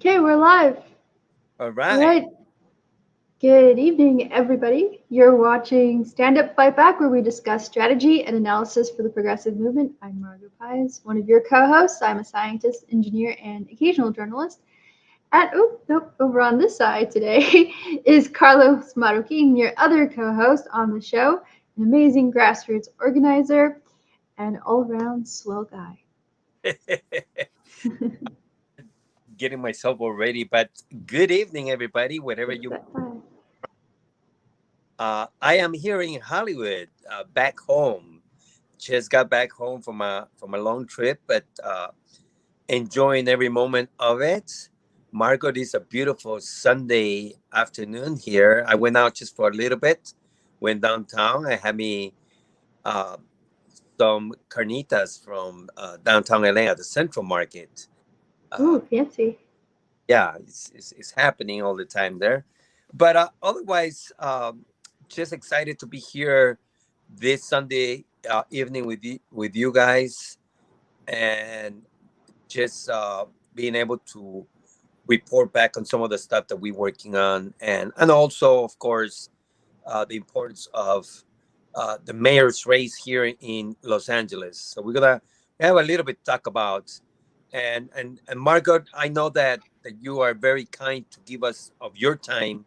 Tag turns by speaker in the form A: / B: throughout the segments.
A: Okay, we're live.
B: All
A: All
B: right.
A: right. Good evening, everybody. You're watching Stand Up Fight Back, where we discuss strategy and analysis for the progressive movement. I'm Margot Pies, one of your co-hosts. I'm a scientist, engineer, and occasional journalist. And over on this side today is Carlos Marroquin, your other co-host on the show, an amazing grassroots organizer and all-around swell guy.
B: Getting myself already, but good evening, everybody, wherever
A: Is
B: you.
A: that fine?
B: I am here in Hollywood, back home. Just got back home from a long trip, but enjoying every moment of it. Margot, it's a beautiful Sunday afternoon here. I went out just for a little bit, went downtown. I had me uh, some carnitas from downtown LA at the Central Market. Uh,
A: Ooh, fancy.
B: yeah, it's happening all the time there. But otherwise, just excited to be here this Sunday evening with you guys, and just being able to report back on some of the stuff that we're working on, and also, of course, the importance of the mayor's race here in Los Angeles. So we're gonna have a little bit talk about, and Margaret, I know that you are very kind to give us of your time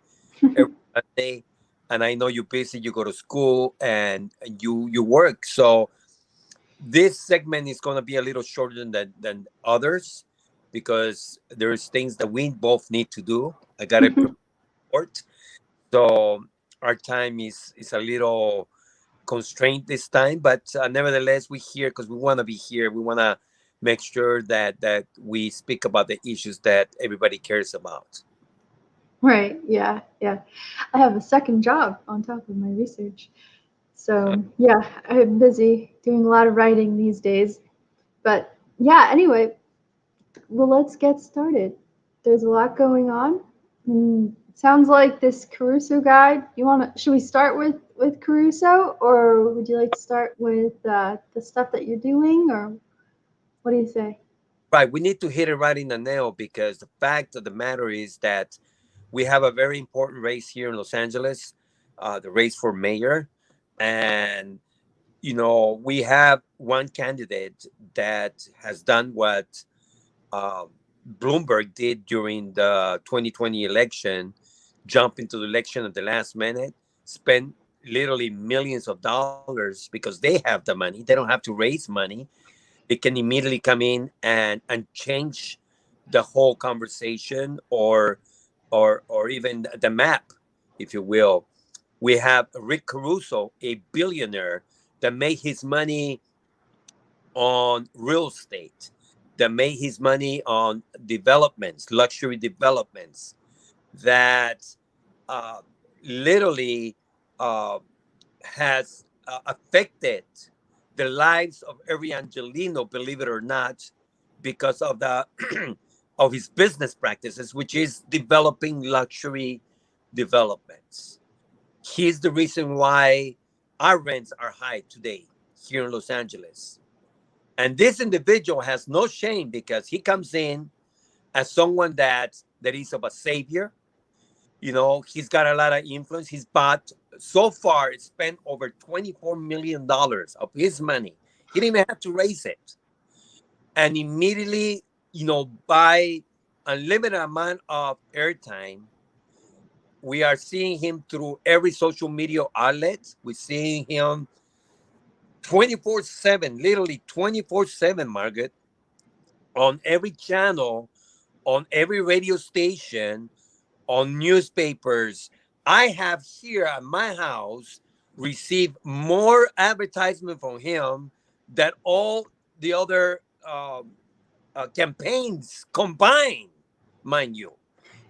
B: every Sunday, and I know you're busy. You go to school and you work. So this segment is gonna be a little shorter than others because there's things that we both need to do. I gotta report. So our time is a little constrained this time, but nevertheless, we're here because we want to be here. We want to make sure that we speak about the issues that everybody cares about.
A: Right, yeah, yeah. I have a second job on top of my research. So, yeah, I'm busy doing a lot of writing these days. But yeah, anyway, well, let's get started. There's a lot going on. Sounds like this Caruso guide. Should we start with Caruso, or would you like to start with the stuff that you're doing, or what do you say?
B: Right, we need to hit it right in the nail because the fact of the matter is that we have a very important race here in Los Angeles, the race for mayor, and we have one candidate that has done what um, Bloomberg did during the 2020 election, jump into the election at the last minute, spend literally millions of dollars because they have the money. They don't have to raise money. They can immediately come in and change the whole conversation or even the map, if you will. We have Rick Caruso, a billionaire that made his money on real estate, that made his money on developments, luxury developments, that uh, literally uh, has affected the lives of every Angelino, believe it or not, because of the of his business practices, which is developing luxury developments. He's the reason why our rents are high today here in Los Angeles. And this individual has no shame because he comes in as someone that is of a savior. He's got a lot of influence. He's bought so far spent over $24 million of his money. He didn't even have to raise it. And immediately, by unlimited amount of airtime, we are seeing him through every social media outlet. We're seeing him 24/7, literally 24/7, Margaret, on every channel, on every radio station, on newspapers. I have here at my house received more advertisement from him than all the other campaigns combined, mind you.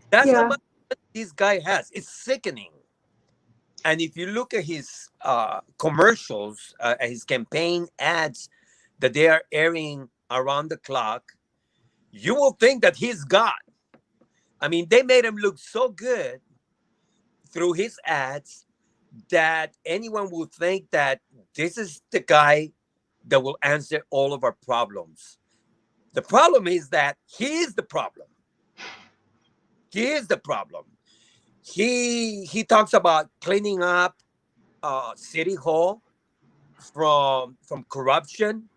B: That's how
A: Yeah,
B: much this guy has. It's sickening. And if you look at his commercials, his campaign ads that they are airing around the clock, you will think that he's God. I mean, they made him look so good through his ads that anyone will think that this is the guy that will answer all of our problems. The problem is that he is the problem. He is the problem. He talks about cleaning up City Hall from corruption.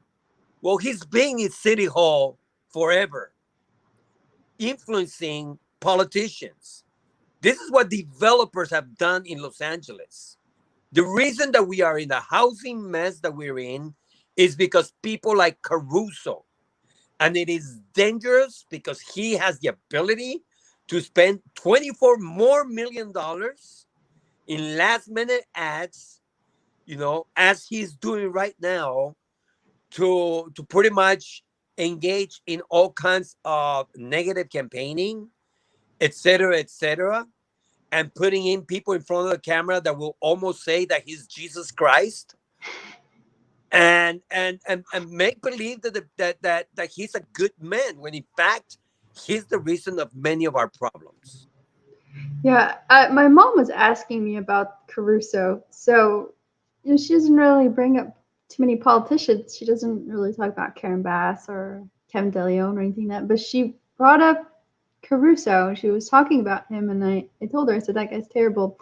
B: Well, he's been in City Hall forever, influencing politicians. This is what developers have done in Los Angeles. The reason that we are in the housing mess that we're in is because people like Caruso. And it is dangerous because he has the ability to spend 24 more million dollars in last minute ads, as he's doing right now to pretty much engage in all kinds of negative campaigning, etc., and putting in people in front of the camera that will almost say that he's Jesus Christ, and make believe that he's a good man when in fact he's the reason of many of our problems.
A: Yeah, my mom was asking me about Caruso. So, she doesn't really bring up too many politicians. She doesn't really talk about Karen Bass or Kevin DeLeon or anything like that. But she brought up Caruso. She was talking about him, and I told her, I said, that guy's terrible.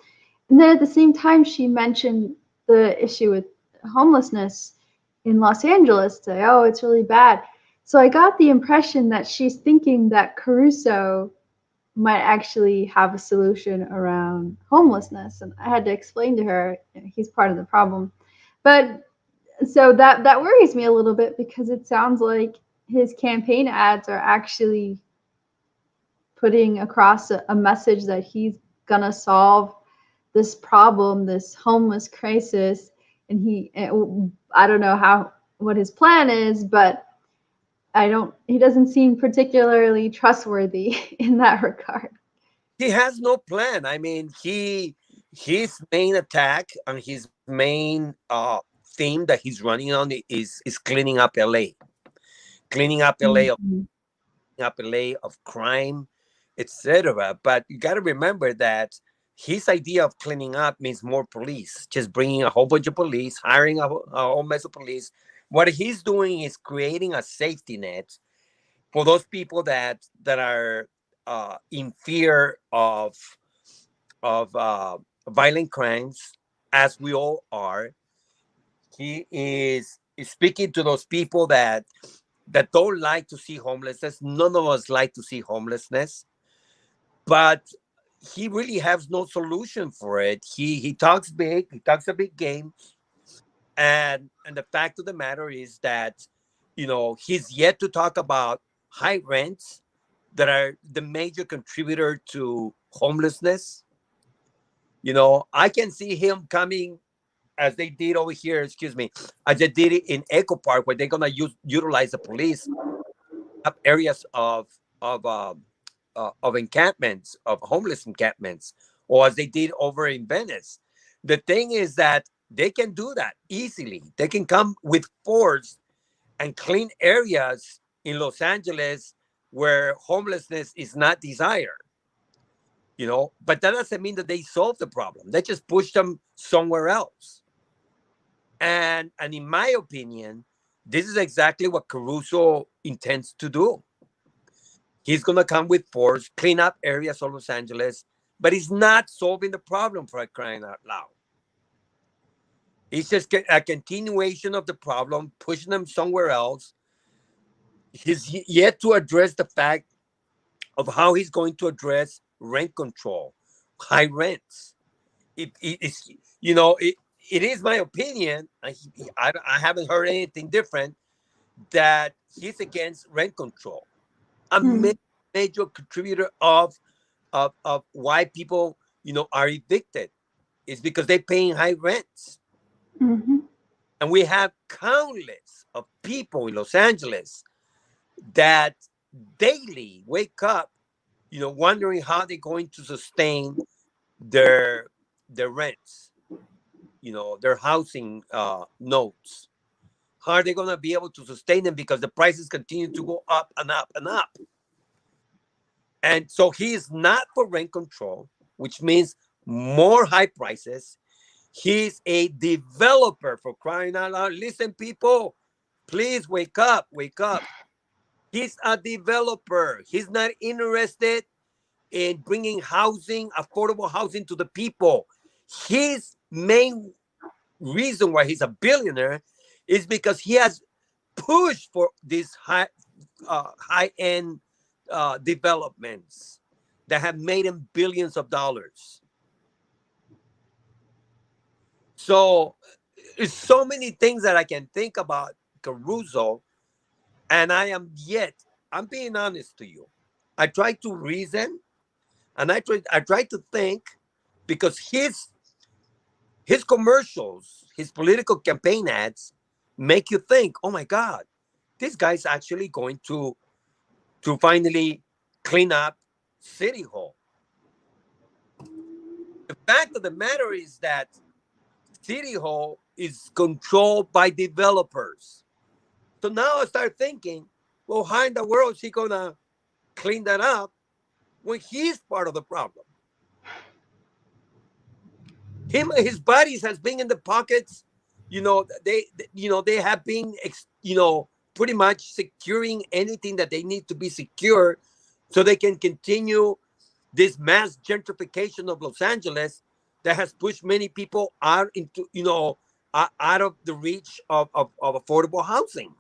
A: And then at the same time, she mentioned the issue with homelessness in Los Angeles. Say, oh, it's really bad. So I got the impression that she's thinking that Caruso might actually have a solution around homelessness, and I had to explain to her, he's part of the problem. But so that worries me a little bit because it sounds like his campaign ads are actually putting across a message that he's gonna solve this problem, this homeless crisis, and I don't know how what his plan is, but he doesn't seem particularly trustworthy in that regard.
B: He has no plan. I mean, his main attack and his main theme that he's running on is cleaning up LA, cleaning up LA of
A: Mhm.
B: crime, etc. But you got to remember that his idea of cleaning up means more police, just bringing a whole bunch of police, hiring a whole mess of police. What he's doing is creating a safety net for those people that are in fear of violent crimes, as we all are. He is speaking to those people that don't like to see homelessness. None of us like to see homelessness, but he really has no solution for it. He talks big, he talks a big game, and the fact of the matter is that he's yet to talk about high rents that are the major contributor to homelessness. I can see him coming as they did over here, excuse me, as they did it in Echo Park, where they're gonna utilize the police up areas of encampments, of homeless encampments, or as they did over in Venice. The thing is that they can do that easily. They can come with force and clean areas in Los Angeles where homelessness is not desired. But that doesn't mean that they solve the problem. They just push them somewhere else. And in my opinion, this is exactly what Caruso intends to do. He's going to come with force, clean up areas of Los Angeles, but he's not solving the problem, for crying out loud. It's just a continuation of the problem, pushing them somewhere else. He's yet to address the fact of how he's going to address rent control, high rents. It's it is my opinion. I haven't heard anything different, that he's against rent control. A
A: Mm.
B: major contributor of why people are evicted is because they're paying high rents,
A: Mhm.
B: and we have countless of people in Los Angeles that daily wake up wondering how they're going to sustain their their rents, their housing notes. How are they going to be able to sustain them because the prices continue to go up and up and up? And so he is not for rent control, which means more high prices. He's a developer, for crying out loud. Listen, people, please wake up, wake up. He's a developer. He's not interested in bringing housing, affordable housing to the people. His main reason why he's a billionaire is because he has pushed for these high end developments that have made him billions of dollars. So there's so many things that I can think about Caruso, and I'm being honest to you. I try to reason and I try to think because his commercials, his political campaign ads make you think, oh my God, this guy's actually going to finally clean up City Hall. The fact of the matter is that City Hall is controlled by developers. So now I start thinking, well, how in the world is he gonna clean that up when he's part of the problem? Him and his buddies has been in the pockets. They have been pretty much securing anything that they need to be secure, so they can continue this mass gentrification of Los Angeles that has pushed many people out into out of the reach of affordable housing.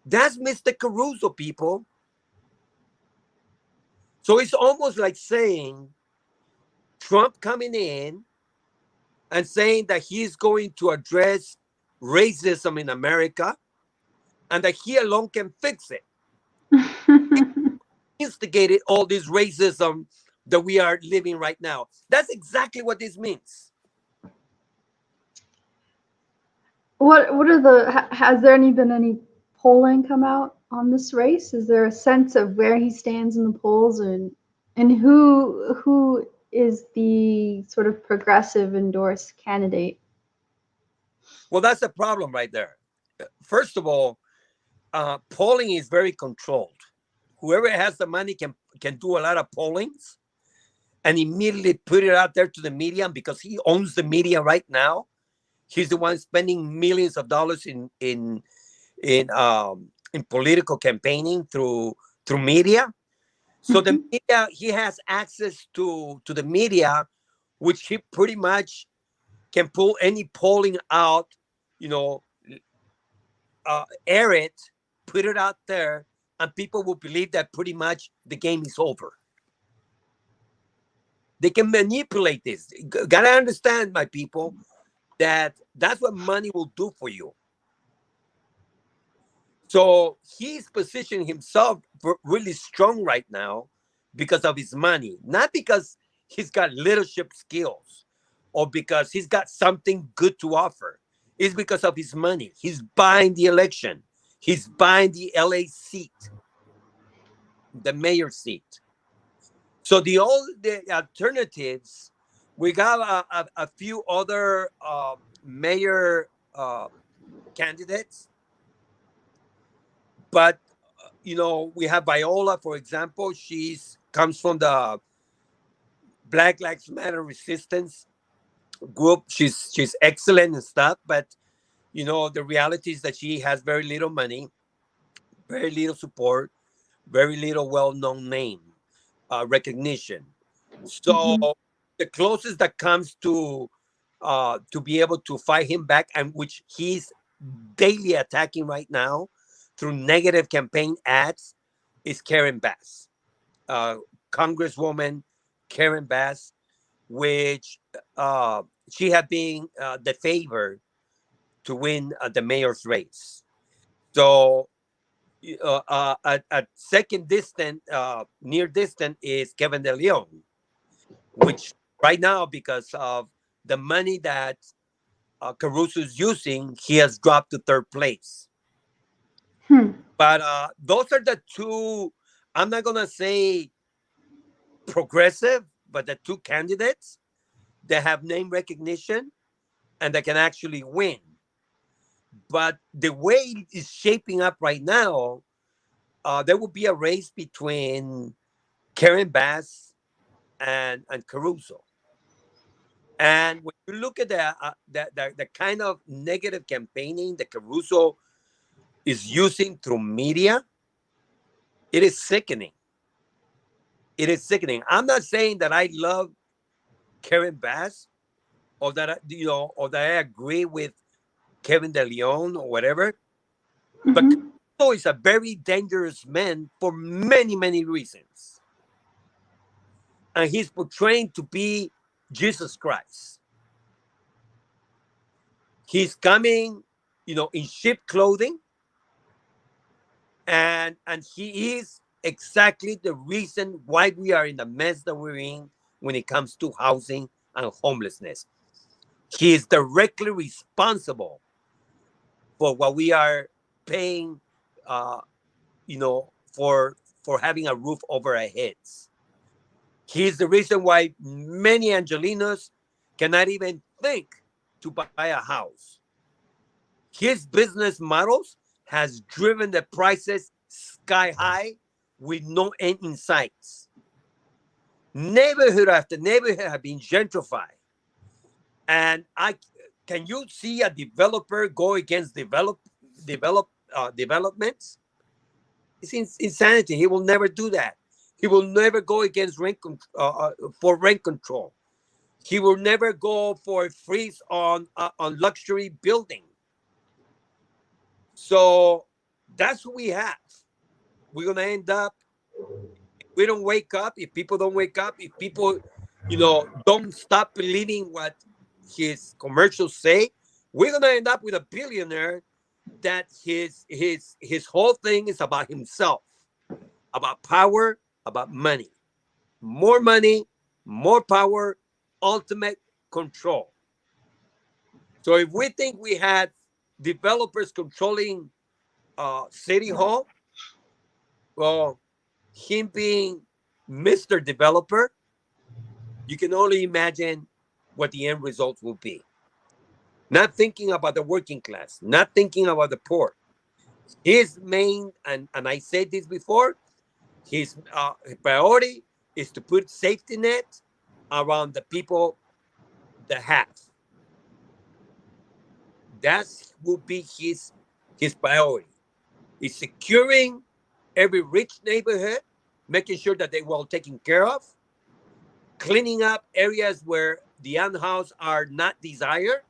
B: That's Mr. Caruso, people. So it's almost like saying Trump coming in and saying that he's going to address racism in America and that he alone can fix it. Instigated all this racism that we are living right now. That's exactly what this means.
A: What are the has there been any polling come out on this race? Is there a sense of where he stands in the polls, and who is the sort of progressive endorsed candidate?
B: Well, that's the problem right there. First of all, polling is very controlled. Whoever has the money can do a lot of pollings and immediately put it out there to the media. And because he owns the media right now, he's the one spending millions of dollars in political campaigning through media. So the
A: Mhm.
B: media, he has access to the media, which he pretty much can pull any polling out, you know, air it, put it out there, and people will believe that pretty much the game is over. They can manipulate this. Gotta understand, my people, that that's what money will do for you. So he's positioning himself really strong right now because of his money, not because he's got leadership skills or because he's got something good to offer. It's because of his money. He's buying the election. He's buying the LA seat, the mayor seat. So the alternatives, we got a few other mayor candidates, but we have Viola, for example. She's comes from the Black Lives Matter resistance group. She's excellent and stuff, but the reality is that she has very little money, very little support, very little well-known name recognition. So
A: Mhm.
B: the closest that comes to be able to fight him back, and which he's daily attacking right now through negative campaign ads, is Karen Bass, uh, Congresswoman Karen Bass, which uh, she had been the favor to win the mayor's race. So at second distant, near distant is Kevin De Leon, which right now, because of the money that Caruso is using, he has dropped to third place.
A: Hmm.
B: But those are the two, I'm not going to say progressive, but the two candidates that have name recognition and that can actually win. But the way it's shaping up right now, there will be a race between Karen Bass and Caruso. And when you look at the kind of negative campaigning that Caruso is using through media, it is sickening. It is sickening. I'm not saying that I love Kevin Bass, or that or that I agree with Kevin De Leon or whatever. But
A: Hmm.
B: Caruso is a very dangerous man for many, many reasons, and he's portraying to be Jesus Christ. He's coming, in sheep clothing, and he is exactly the reason why we are in the mess that we're in when it comes to housing and homelessness. He is directly responsible for what we are paying, uh, for having a roof over our heads. He is the reason why many Angelinos cannot even think to buy a house. His business models has driven the prices sky high with no end in sight. Neighborhood after neighborhood have been gentrified, and I can you see a developer go against developments? It's insanity. He will never do that. He will never go against for rent control. He will never go for a freeze on luxury building. So that's what we have. We're gonna end up. We don't wake up. If people don't wake up, if people, don't stop believing what his commercials say, we're gonna end up with a billionaire that his whole thing is about himself, about power, about money, more power, ultimate control. So if we think we had developers controlling City Hall, well, him being Mr. Developer, you can only imagine what the end result will be. Not thinking about the working class, not thinking about the poor. His main, and I said this before, his priority is to put safety net around the people that have. That will be his priority. Is securing every rich neighborhood, making sure that they well taken care of, cleaning up areas where the unhoused are not desired,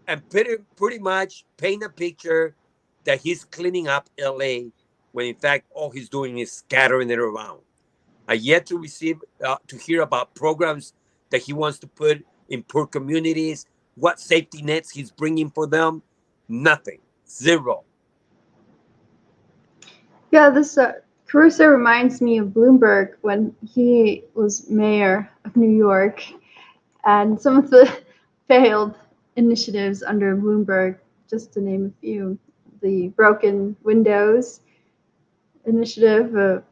B: and pretty much paint a picture that he's cleaning up LA when in fact all he's doing is scattering it around. I yet to receive to hear about programs that he wants to put in poor communities. What safety nets he's bringing for them? Nothing. Zero.
A: Yeah, this Caruso reminds me of Bloomberg when he was mayor of New York, and some of the failed initiatives under Bloomberg, just to name a few. The broken windows initiative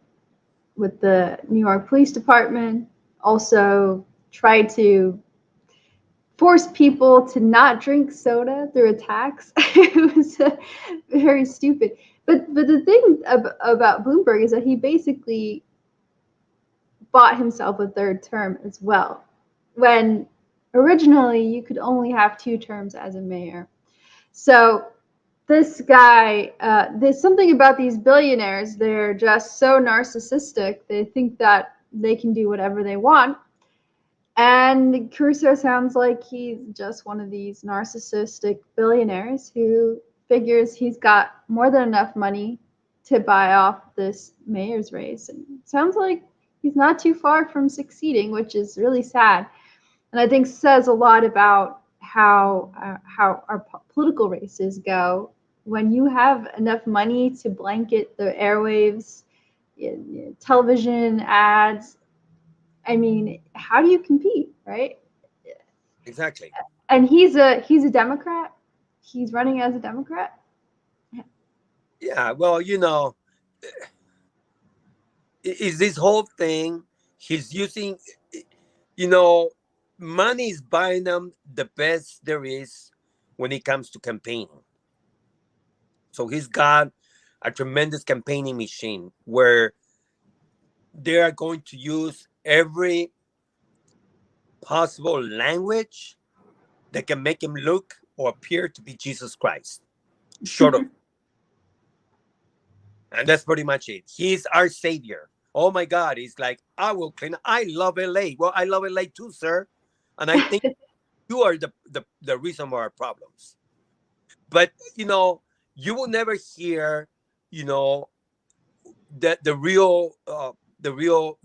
A: with the New York Police Department, also tried to force people to not drink soda through a tax. It was very stupid. But the thing about Bloomberg is that he basically bought himself a third term as well. When originally you could only have 2 terms as a mayor. So this guy, there's something about these billionaires. They're just so narcissistic. They think that they can do whatever they want. And Caruso sounds like he's just one of these narcissistic billionaires who figures he's got more than enough money to buy off this mayor's race. And it sounds like he's not too far from succeeding, which is really sad. And I think says a lot about how our political races go. When you have enough money to blanket the airwaves, television ads, I mean, how do you compete, right?
B: Exactly.
A: And he's a Democrat. He's running as a Democrat.
B: Yeah. Well, is this whole thing he's using, you know, money is buying them the best there is when it comes to campaigning. So he's got a tremendous campaigning machine where they are going to use every possible language that can make him look or appear to be Jesus Christ. Short of, and that's pretty much it. He's our savior. Oh my God, he's like, I will clean. I love LA. Well, I love LA too, sir. And I think you are the reason for our problems. But you will never hear, you know, the real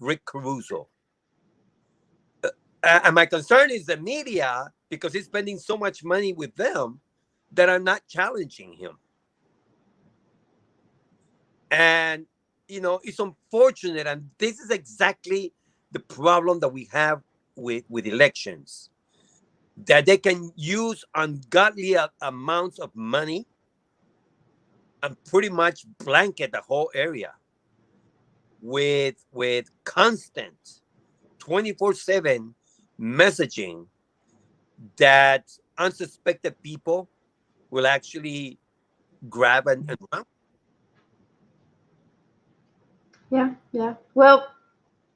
B: Rick Caruso. And my concern is the media, because he's spending so much money with them that are not challenging him. And it's unfortunate, and this is exactly the problem that we have with elections, that they can use ungodly amounts of money and pretty much blanket the whole area with constant 24/7 messaging that unsuspected people will actually grab and run.
A: Yeah, yeah. Well,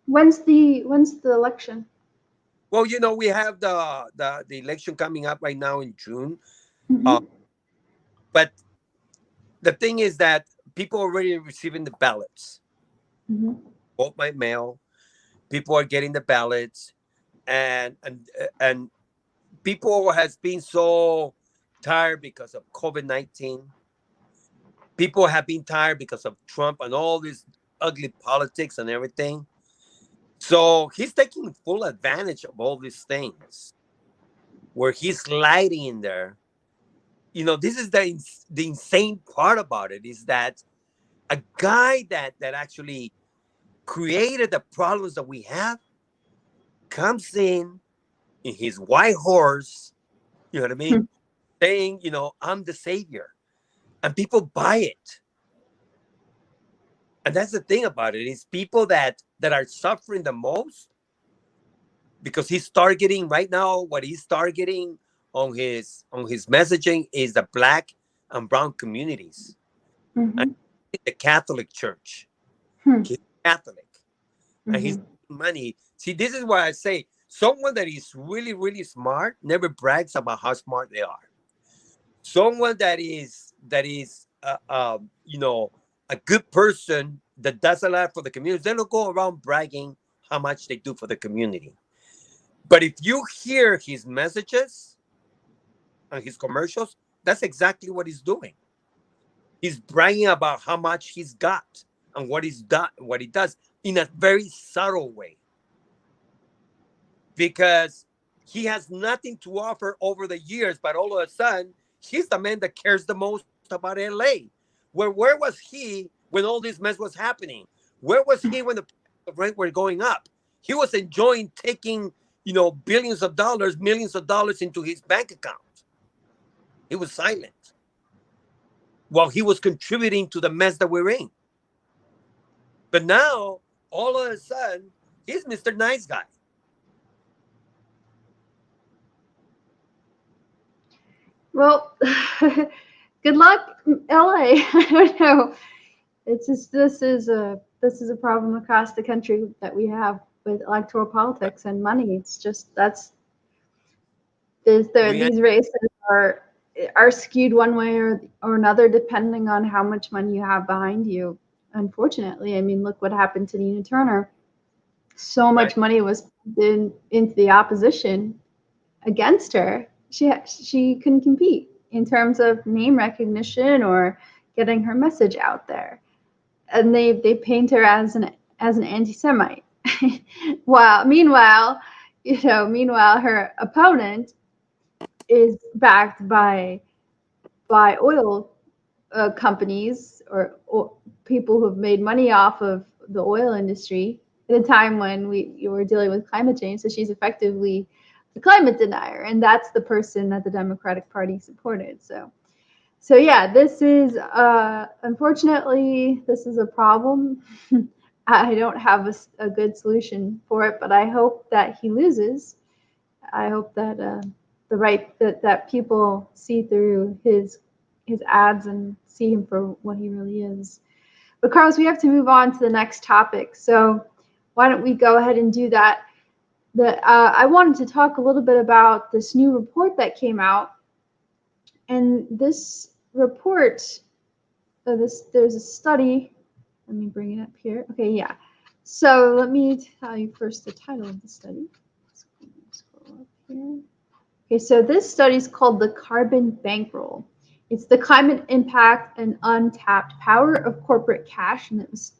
A: when's the election?
B: Well, we have the election coming up right now in June. uh,
A: Hmm.
B: but the thing is that people are already receiving the ballots,
A: Hmm.
B: vote by mail. People are getting the ballots, and people has been so tired because of COVID-19. People have been tired because of Trump and all this ugly politics and everything. So he's taking full advantage of all these things, where he's sliding in there. This is the insane part about it, is that a guy that actually created the problems that we have comes in his white horse, you know what I mean, saying, I'm the savior, and people buy it. And that's the thing about it, is people that are suffering the most, because he's targeting right now, what he's targeting on his messaging is the black and brown communities, and
A: Hmm.
B: the Catholic Church.
A: Hmm.
B: He's Catholic, and he's
A: Hmm.
B: making money. See, this is why I say someone that is really, really smart never brags about how smart they are. Someone that is a good person that does a lot for the community, they don't go around bragging how much they do for the community. But if you hear his messages and his commercials, that's exactly what he's doing. He's bragging about how much he's got and what he does, in a very subtle way, because he has nothing to offer over the years, but all of a sudden he's the man that cares the most about LA. Where was he when all this mess was happening? Where was he when the prices of rent were going up? He was enjoying taking, billions of dollars, millions of dollars into his bank account. He was silent while he was contributing to the mess that we're in. But now, all of a sudden, he's Mr. Nice Guy.
A: Well, good luck, LA. I don't know. It's just this is a problem across the country that we have with electoral politics and money. It's just
B: We
A: these races are skewed one way or another depending on how much money you have behind you. Unfortunately, I mean, look what happened to Nina Turner. So
B: right,
A: much money was pumped into the opposition against her. She couldn't compete in terms of name recognition or getting her message out there, and they paint her as an anti-Semite. Wow. Meanwhile, her opponent is backed by oil companies or people who have made money off of the oil industry at a time when we were dealing with climate change. So she's effectively the climate denier, and that's the person that the Democratic Party supported. So yeah, this is unfortunately this is a problem. I don't have a good solution for it, but I hope that he loses. I hope that that people see through his ads and see him for what he really is. But Carlos, we have to move on to the next topic. So why don't we go ahead and do that? I wanted to talk a little bit about this new report that came out, and this report, there's a study. Let me bring it up here. Okay, yeah. So let me tell you first the title of the study. Scroll up here. Okay, so this study is called the Carbon Bankroll. It's the climate impact and untapped power of corporate cash, and it was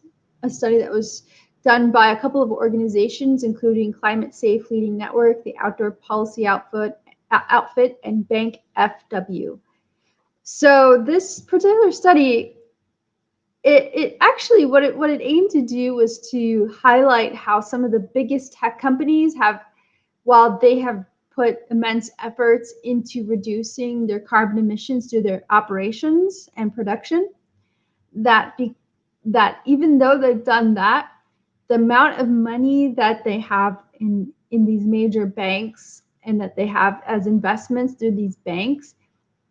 A: a study that was done by a couple of organizations, including Climate Safe Leading Network, the Outdoor Policy Outfit, and Bank FW. So this particular study, it actually what it aimed to do was to highlight how some of the biggest tech companies have, while they have put immense efforts into reducing their carbon emissions through their operations and production, that that even though they've done that, the amount of money that they have in these major banks and that they have as investments through these banks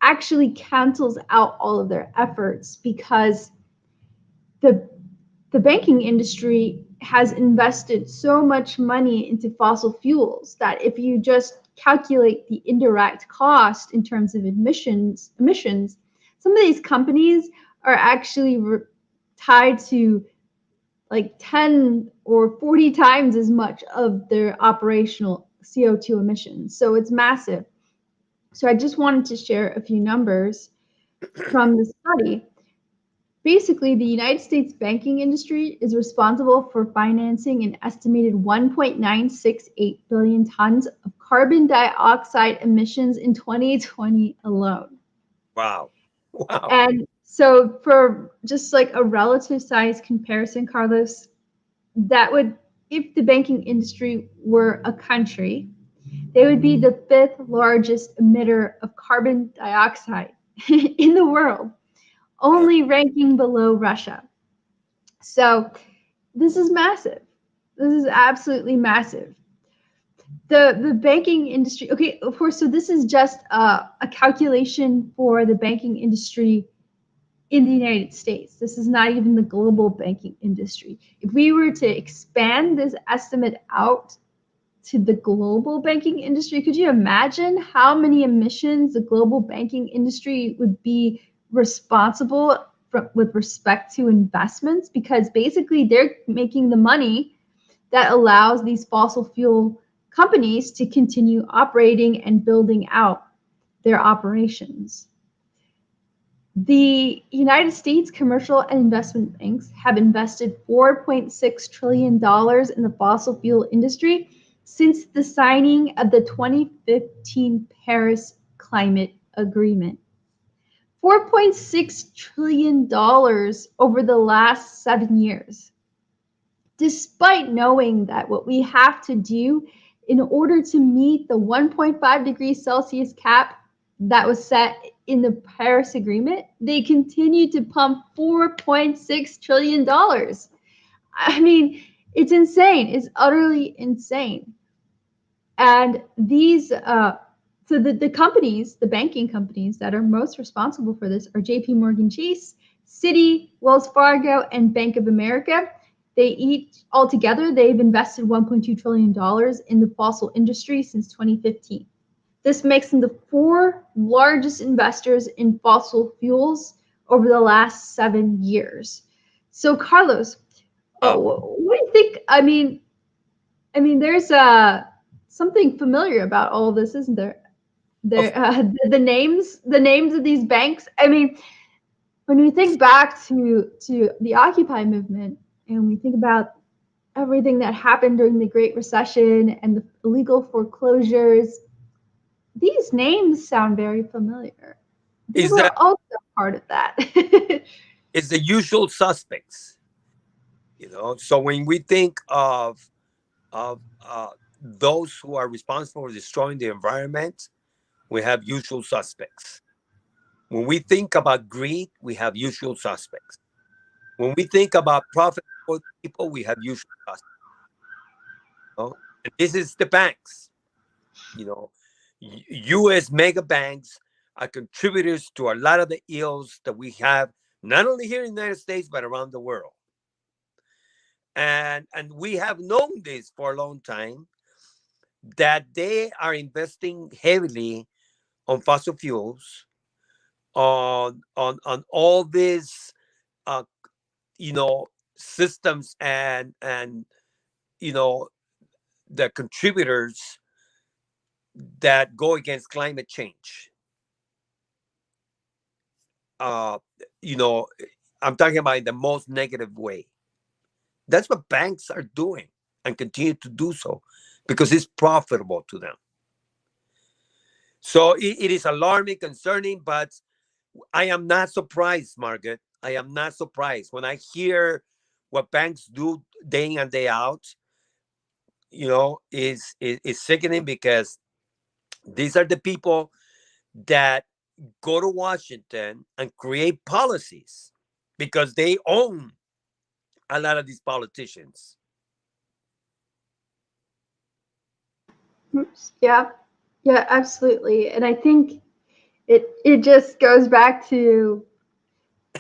A: actually cancels out all of their efforts, because the the banking industry has invested so much money into fossil fuels that if you just calculate the indirect cost in terms of emissions, some of these companies are actually tied to like 10 or 40 times as much of their operational CO2 emissions. So it's massive. So I just wanted to share a few numbers from the study. Basically, the United States banking industry is responsible for financing an estimated 1.968 billion tons of carbon dioxide emissions in 2020 alone.
B: Wow. Wow.
A: And so, for just like a relative size comparison, Carlos, that would, if the banking industry were a country, they would be the fifth largest emitter of carbon dioxide in the world,
B: Yeah.
A: only ranking below Russia. So this is massive. This is absolutely massive. The banking industry. Okay, of course. So this is just a calculation for the banking industry in the United States. This is not even the global banking industry. If we were to expand this estimate out to the global banking industry, could you imagine how many emissions the global banking industry would be responsible for, with respect to investments? Because basically they're making the money that allows these fossil fuel companies to continue operating and building out their operations. The United States commercial and investment banks have invested $4.6 trillion in the fossil fuel industry since the signing of the 2015 Paris Climate Agreement. $4.6 trillion over the last 7 years, despite knowing that what we have to do in order to meet the 1.5 degrees Celsius cap that was set in the Paris Agreement, they continue to pump $4.6 trillion. I mean, it's insane. It's utterly insane. And these, so the companies, the banking companies that are most responsible for this are JP Morgan Chase, Citi, Wells Fargo, and Bank of America. They each, altogether, they've invested $1.2 trillion in the fossil industry since 2015. This makes them the four largest investors in fossil fuels over the last 7 years. So, Carlos,
B: Wow.
A: what do you think? There's something familiar about all of this, isn't there?
B: Of
A: The names of these banks. I mean, when we think back to the Occupy movement, and we think about everything that happened during the Great Recession and the illegal foreclosures, these names sound very familiar. They
B: is
A: were
B: that
A: also part of that.
B: it's the usual suspects, you know. So when we think of those who are responsible for destroying the environment, we have usual suspects. When we think about greed, we have usual suspects. When we think about profit for people, we have usual suspects. You know? And this is the banks. You know, U.S. mega banks are contributors to a lot of the ills that we have, not only here in the United States but around the world. And we have known this for a long time, that they are investing heavily on fossil fuels, on all this, uh, you know, systems and you know the contributors that go against climate change. uh you know I'm talking about in the most negative way. That's what banks are doing and continue to do so because it's profitable to them. So it is alarming, concerning, but I am not surprised, Margaret. I am not surprised when I hear what banks do day in and day out. Is sickening because these are the people that go to Washington and create policies because they own a lot of these politicians.
A: Oops. Yeah, yeah, absolutely. And I think it just goes back to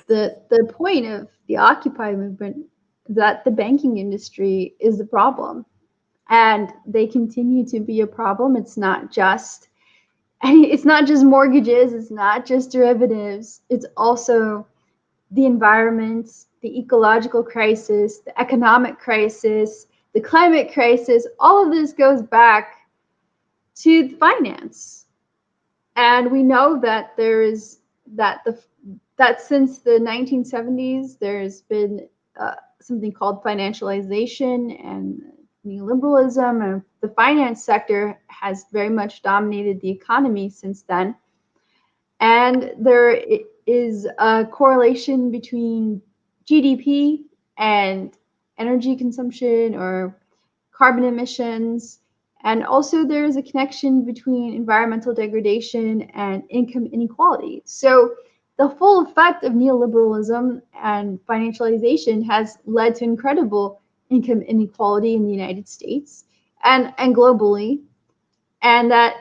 A: the point of the Occupy movement, that the banking industry is the problem, and they continue to be a problem. It's not just mortgages, it's not just derivatives, it's also the environment, the ecological crisis, the economic crisis, the climate crisis. All of this goes back to finance. And we know that that the that since the 1970s there's been something called financialization and neoliberalism, and the finance sector has very much dominated the economy since then. And there is a correlation between GDP and energy consumption or carbon emissions. And also, there is a connection between environmental degradation and income inequality. So, the full effect of neoliberalism and financialization has led to incredible income inequality in the United States and globally, and that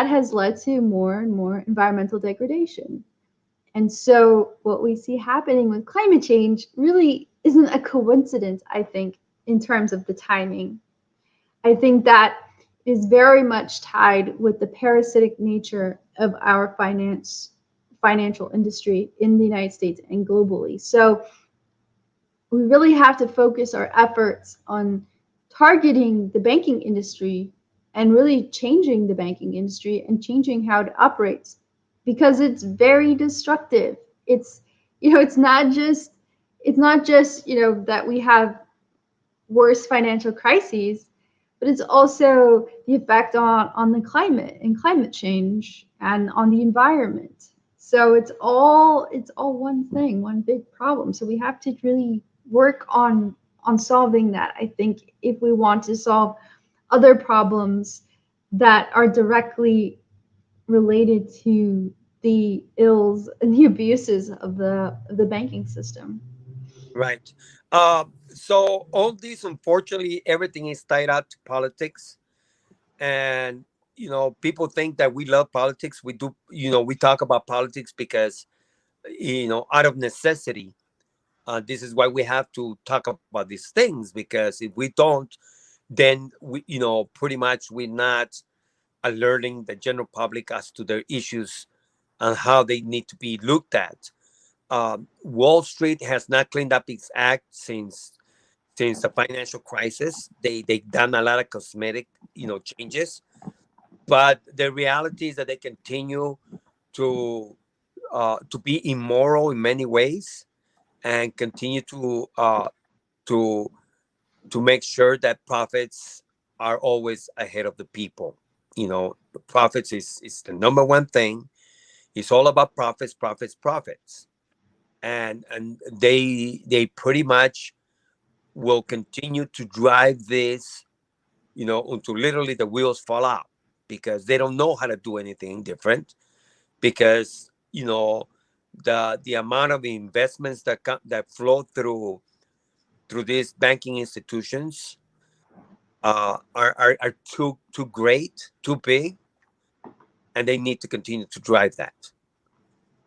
A: has led to more and more environmental degradation. And so what we see happening with climate change really isn't a coincidence, I think, in terms of the timing. I think that is very much tied with the parasitic nature of our financial industry in the United States and globally. So we really have to focus our efforts on targeting the banking industry and really changing the banking industry and changing how it operates, because it's very destructive. It's not just that we have worse financial crises, but it's also the effect on the climate and climate change and on the environment. So it's all one thing, one big problem. So we have to really work on solving that. I think if we want to solve other problems that are directly related to the ills and the abuses of the banking system.
B: Right. So all this, unfortunately, everything is tied up to politics, and people think that we love politics. We do. We talk about politics because out of necessity. This is why we have to talk about these things, because if we don't, then pretty much we're not alerting the general public as to their issues and how they need to be looked at. Wall Street has not cleaned up its act since the financial crisis. They've done a lot of cosmetic changes, but the reality is that they continue to be immoral in many ways, and continue to to make sure that profits are always ahead of the people. The profits is the number one thing. It's all about profits, profits, profits, and they pretty much will continue to drive this, until literally the wheels fall out, because they don't know how to do anything different. Because the amount of investments that flow through these banking institutions are too great, too big, and they need to continue to drive that.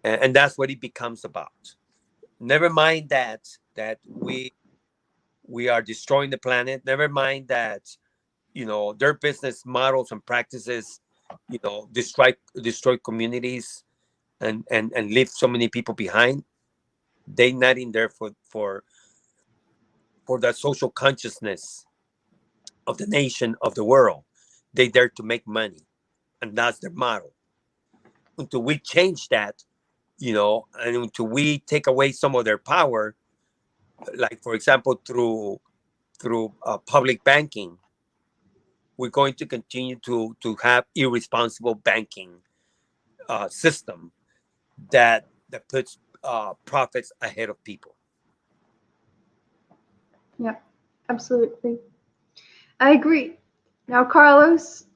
B: And that's what it becomes about. Never mind that we are destroying the planet. Never mind that their business models and practices destroy communities and leave so many people behind. They not in there for the social consciousness of the nation, of the world. They dare to make money, and that's their model. Until we change that, and until we take away some of their power, like for example through public banking, we're going to continue to have irresponsible banking system that puts profits ahead of people.
A: Yeah, absolutely. I agree. Now, Carlos,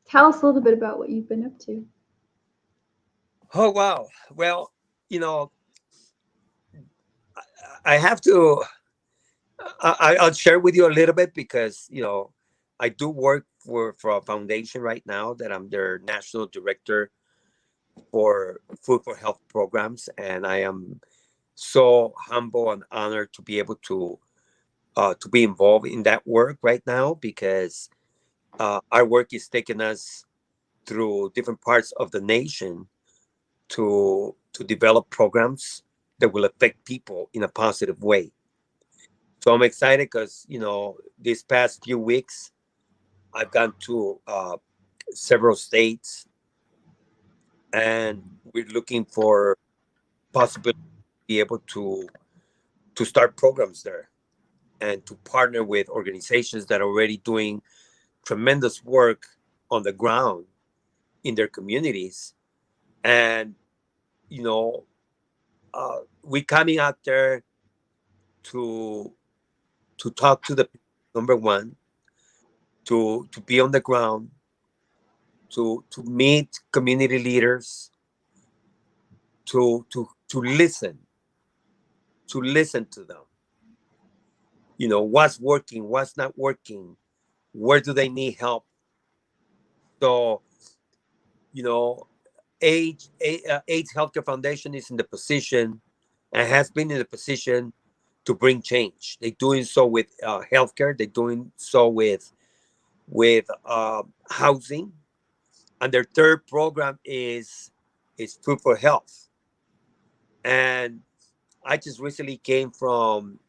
A: tell us a little bit about what you've been up to.
B: Oh wow! Well, you know, I have to. I'll share with you a little bit because I do work for a foundation right now that I'm their national director for food for health programs, and I am so humble and honored to be able to be involved in that work right now because our work is taking us through different parts of the nation to develop programs that will affect people in a positive way. So I'm excited because these past few weeks I've gone to several states, and we're looking for possibility to be able to start programs there and to partner with organizations that are already doing tremendous work on the ground in their communities. And you know we coming out there to talk to the people, number one, to be on the ground, to meet community leaders, to listen to them. What's working, what's not working, where do they need help. So you know AIDS Healthcare Foundation is in the position and has been in the position to bring change. They're doing so with healthcare. They're doing so with housing, and their third program is food for health. And I just recently came from.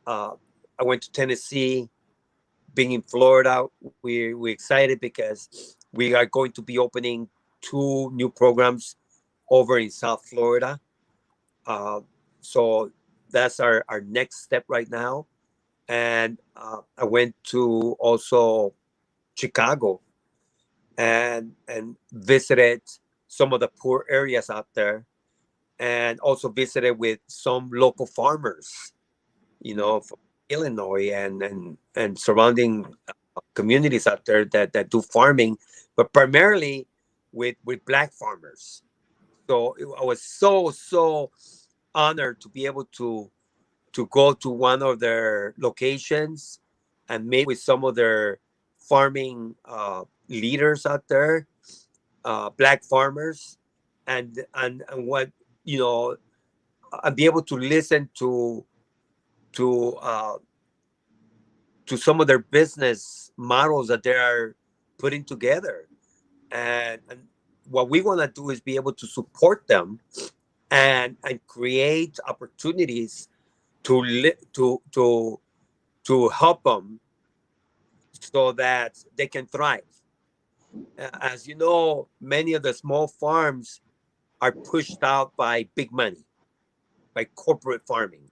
B: Uh, I went to Tennessee. Being in Florida, we're excited because we are going to be opening two new programs over in South Florida. Uh, so that's our next step right now. And I went to also Chicago and visited some of the poor areas out there, and also visited with some local farmers, from Illinois and surrounding communities out there that do farming, but primarily with Black farmers. So I was so honored to be able to go to one of their locations and meet with some of their farming leaders out there, Black farmers, and what you know, and be able to listen to uh, to some of their business models that they are putting together, and what we want to do is be able to support them and create opportunities to to help them so that they can thrive. As you know, many of the small farms are pushed out by big money, by corporate farming,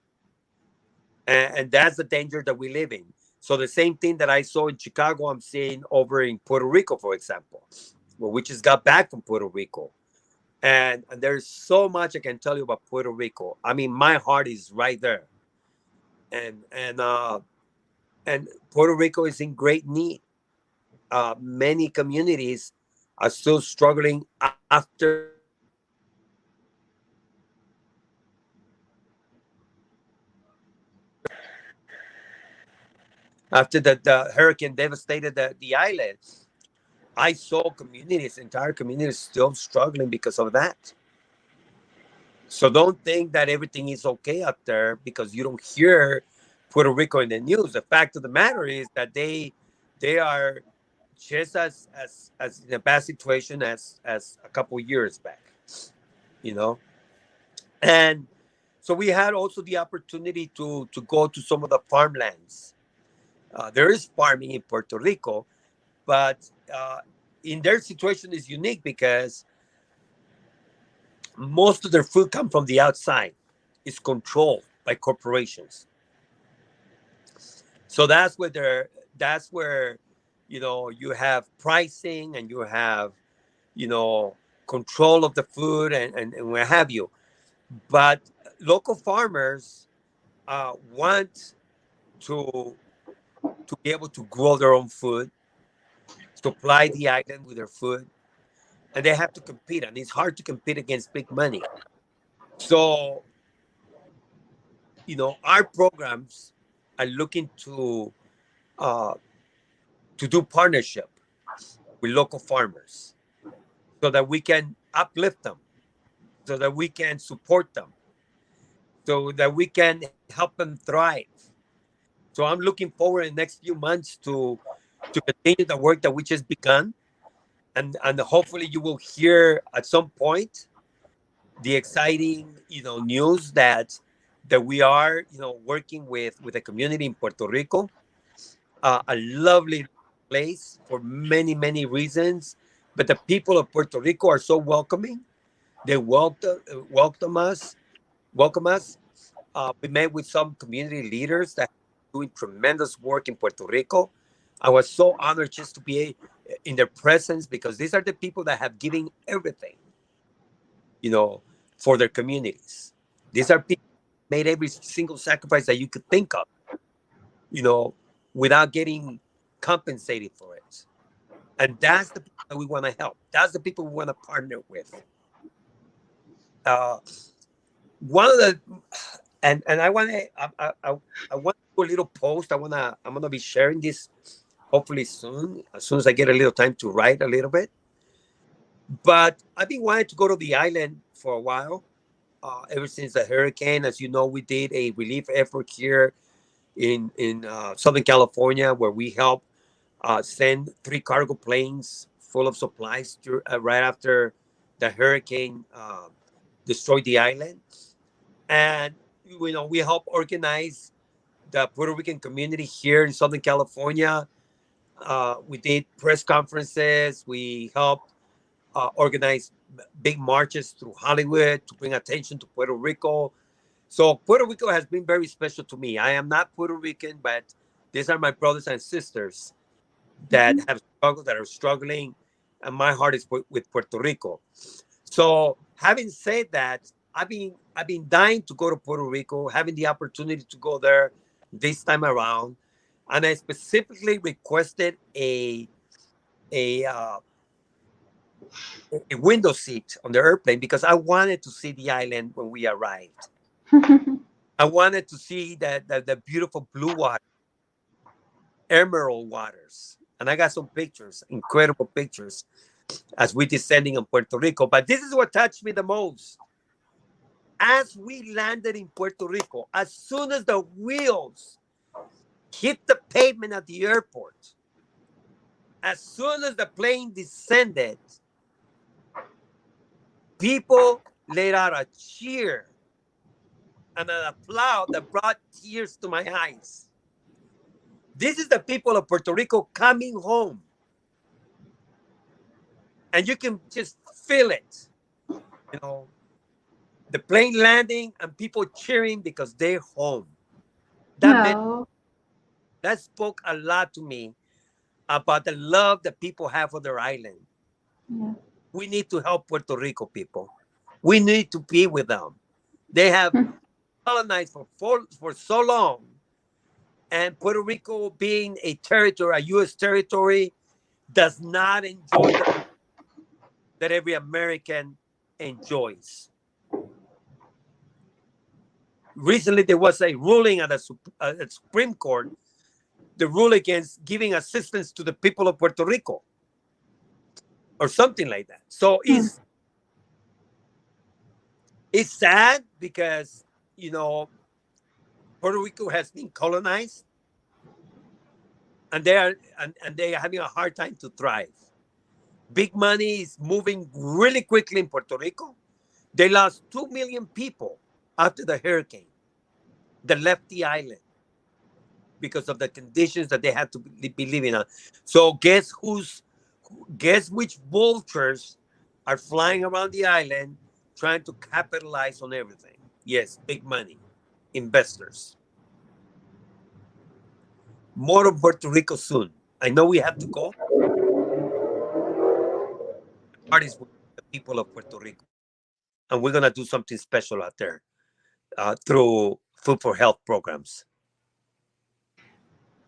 B: and that's the danger that we live in. So the same thing that I saw in Chicago, I'm seeing over in Puerto Rico, for example. Well, we just got back from Puerto Rico, and there's so much I can tell you about Puerto Rico. I mean, my heart is right there, and and Puerto Rico is in great need. Many communities are still struggling after the hurricane devastated the island. I saw communities, entire communities, still struggling because of that. So don't think that everything is okay up there because you don't hear Puerto Rico in the news. The fact of the matter is that they are just as in a bad situation as a couple years back, you know. And So we had also the opportunity to go to some of the farmlands. There is farming in Puerto Rico, but in their situation is unique because most of their food come from the outside. It's controlled by corporations. So that's where you have pricing and you have you know control of the food and what have you. But local farmers want to be able to grow their own food, supply the island with their food, and they have to compete. And it's hard to compete against big money. So our programs are looking uh, to do partnership with local farmers so that we can uplift them, so that we can support them, so that we can help them thrive. So I'm looking forward in the next few months to continue the work that we just begun, and hopefully you will hear at some point the exciting news that we are working with a community in Puerto Rico, a lovely place for many reasons. But the people of Puerto Rico are so welcoming. They welcome us. We met with some community leaders that are doing tremendous work in Puerto Rico. I was so honored just to be in their presence because these are the people that have given everything, you know, for their communities. These are people who made every single sacrifice that you could think of, you know, without getting compensated for it. And that's the people that we want to help. That's the people we want to partner with. Uh, One of the and I want to I want to do a little post. I'm gonna be sharing this hopefully soon, as soon as I get a little time to write a little bit. But I've been wanting to go to the island for a while, ever since the hurricane. As you know, we did a relief effort here in Southern California, where we helped send 3 cargo planes full of supplies right after the hurricane destroyed the island. And we help organize the Puerto Rican community here in Southern California. We did press conferences. We helped organize big marches through Hollywood to bring attention to Puerto Rico. So Puerto Rico has been very special to me. I am not Puerto Rican, but these are my brothers and sisters that
A: Mhm.
B: have struggled, that are struggling, and my heart is with Puerto Rico. So, having said that, I've been dying to go to Puerto Rico, having the opportunity to go there this time around, and I specifically requested a a window seat on the airplane because I wanted to see the island when we arrived. I wanted to see the beautiful blue water, emerald waters, and I got some pictures, incredible pictures, as we descending on Puerto Rico. But this is what touched me the most. As we landed in Puerto Rico, as soon as the wheels hit the pavement at the airport, as soon as the plane descended, people let out a cheer and an applause that brought tears to my eyes. This is the people of Puerto Rico coming home, and you can just feel it. You know, the plane landing and people cheering because they're home. That meant
A: No.
B: that spoke a lot to me about the love that people have for their island.
A: Yeah.
B: We need to help Puerto Rico people. We need to be with them. They have colonized for so long, and Puerto Rico being a territory, a U.S. territory, does not enjoy the that every American enjoys. Recently, there was a ruling at the Supreme Court, the rule against giving assistance to the people of Puerto Rico, or something like that. So
A: Hmm.
B: it's sad because you know Puerto Rico has been colonized, and they are having a hard time to thrive. Big money is moving really quickly in Puerto Rico. They lost 2 million people after the hurricane that left the island because of the conditions that they had to be living on. So guess which vultures are flying around the island trying to capitalize on everything? Yes, big money, investors. More of Puerto Rico soon. I know we have to go. Heart is with the people of Puerto Rico, and we're gonna do something special out there through Food for Health programs.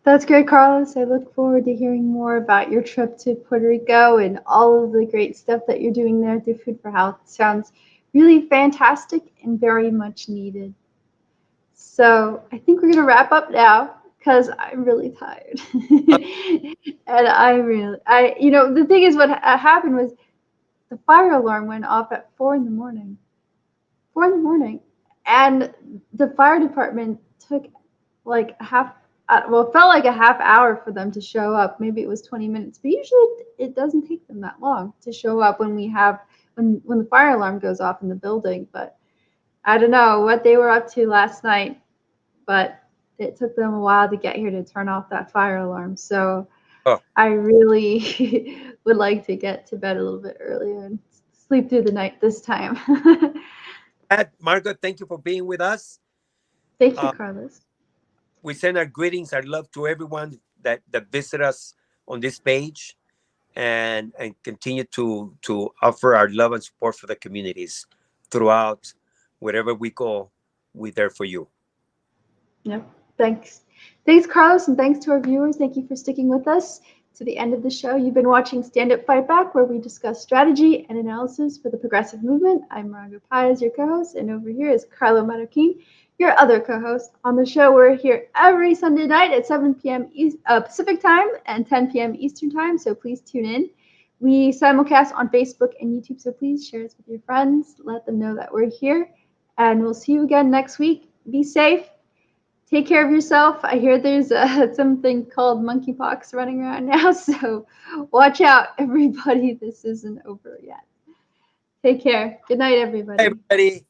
A: That's great, Carlos. I look forward to hearing more about your trip to Puerto Rico and all of the great stuff that you're doing there through Food for Health. Sounds really fantastic and very much needed. So I think we're going to wrap up now because I'm really tired. And the thing is, what happened was the fire alarm went off at 4 in the morning. 4 in the morning. And the fire department took like it felt like a half hour for them to show up. Maybe it was 20 minutes, but usually it doesn't take them that long to show up when the fire alarm goes off in the building. But I don't know what they were up to last night, but it took them a while to get here to turn off that fire alarm. So
B: Oh,
A: I really would like to get to bed a little bit earlier and sleep through the night this time.
B: Margaret, thank you for being with us.
A: Thank you,
B: Uh,
A: Carlos.
B: we send our greetings, our love to everyone that visit us on this page, and continue to offer our love and support for the communities throughout wherever we go. We're there for you.
A: Yep. Thanks. Thanks, Carlos, and thanks to our viewers. Thank you for sticking with us to the end of the show. You've been watching Stand Up Fight Back, where we discuss strategy and analysis for the progressive movement. I'm Margo Paz, your co-host, and over here is Carlo Marroquin, your other co-host. On the show, we're here every Sunday night at 7 p.m. Pacific time and 10 p.m. Eastern time, so please tune in. We simulcast on Facebook and YouTube, so please share us with your friends. Let them know that we're here, and we'll see you again next week. Be safe. Take care of yourself. I hear there's something called monkeypox running around now, so watch out, everybody. This isn't over yet. Take care. Good night,
B: Hey,
A: everybody.
B: everybody.